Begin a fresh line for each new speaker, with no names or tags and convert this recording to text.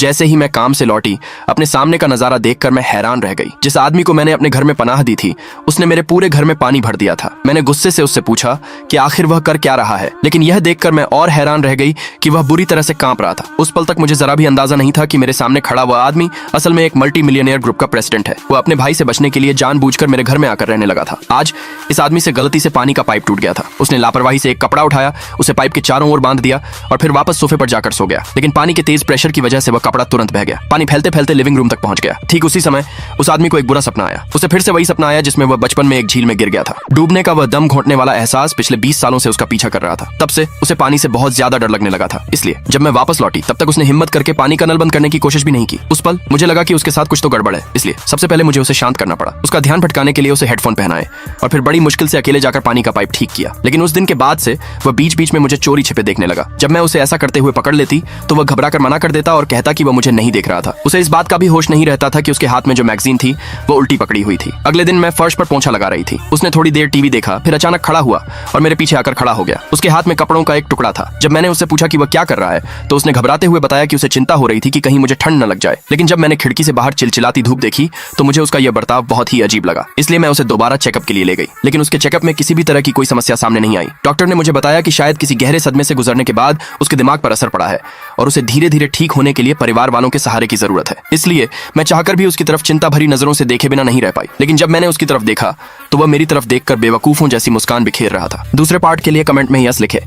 जैसे ही मैं काम से लौटी, अपने सामने का नजारा देखकर मैं हैरान रह गई। जिस आदमी को मैंने अपने घर में पनाह दी थी, उसने मेरे पूरे घर में पानी भर दिया था। मैंने गुस्से से उससे पूछा कि आखिर वह कर क्या रहा है, लेकिन यह देखकर मैं और हैरान रह गई कि वह बुरी तरह से कांप रहा था। उस पल तक मुझे जरा भी अंदाजा नहीं था कि मेरे सामने खड़ा हुआ आदमी असल में एक मल्टी मिलियनियर ग्रुप का प्रेसिडेंट है। वह अपने भाई से बचने के लिए जानबूझकर मेरे घर में आकर रहने लगा था। आज इस आदमी से गलती से पानी का पाइप टूट गया था। उसने लापरवाही से एक कपड़ा उठाया, उसे पाइप के चारों ओर बांध दिया और फिर वापस सोफे पर जाकर सो गया। लेकिन पानी के तेज प्रेशर की वजह से वह कपड़ा तुरंत बह गया। पानी फैलते फैलते लिविंग रूम तक पहुंच गया। ठीक उसी समय उस आदमी को एक बुरा सपना आया। उसे फिर से वही सपना आया जिसमें वह बचपन में एक झील में गिर गया था। डूबने का वह दम घोंटने वाला एहसास पिछले 20 सालों से उसका पीछा कर रहा था। तब से उसे पानी से बहुत ज्यादा डर लगने लगा था। इसलिए जब मैं वापस लौटी तब तक उसने हिम्मत करके पानी का नल बंद करने की कोशिश भी नहीं की। उस पल मुझे लगा कि उसके साथ कुछ तो गड़बड़ है, इसलिए सबसे पहले मुझे उसे शांत करना पड़ा। उसका ध्यान भटकाने के लिए उसे हेडफोन पहनाए और फिर बड़ी मुश्किल से अकेले जाकर पानी का पाइप ठीक किया। लेकिन उस दिन के बाद से वह बीच बीच में मुझे चोरी छिपे देखने लगा। जब मैं उसे ऐसा करते हुए पकड़ लेती तो वह घबरा कर मना कर देता और कहता कि वह मुझे नहीं देख रहा था। उसे इस बात का भी होश नहीं रहता था कि उसके हाथ में जो मैगजीन थी वो उल्टी पकड़ी हुई थी। अगले दिन मैं फर्श पर पोंछा लगा रही थी। उसने थोड़ी देर टीवी देखा, फिर अचानक खड़ा हुआ और मेरे पीछे आकर खड़ा हो गया। उसके हाथ में कपड़ों का एक टुकड़ा था। जब मैंने उससे पूछा कि वह क्या कर रहा है तो उसने घबराते हुए बताया कि उसे चिंता हो रही थी कि कहीं मुझे ठंड न लग जाए। लेकिन जब मैंने खिड़की से बाहर चिलचिलाती धूप देखी तो मुझे उसका यह बर्ताव बहुत ही अजीब लगा। इसलिए मैं उसे दोबारा चेकअप के लिए ले गई। लेकिन उसके चेकअप में किसी भी तरह की कोई समस्या सामने नहीं आई। डॉक्टर ने मुझे बताया कि शायद किसी गहरे सदमे से गुजरने के बाद उसके दिमाग पर असर पड़ा है और उसे धीरे धीरे ठीक होने के लिए परिवार वालों के सहारे की जरूरत है। इसलिए मैं चाहकर भी उसकी तरफ चिंता भरी नजरों से देखे बिना नहीं रह पाई। लेकिन जब मैंने उसकी तरफ देखा तो वह मेरी तरफ देखकर बेवकूफों जैसी मुस्कान बिखेर रहा था। दूसरे पार्ट के लिए कमेंट में यस लिखे।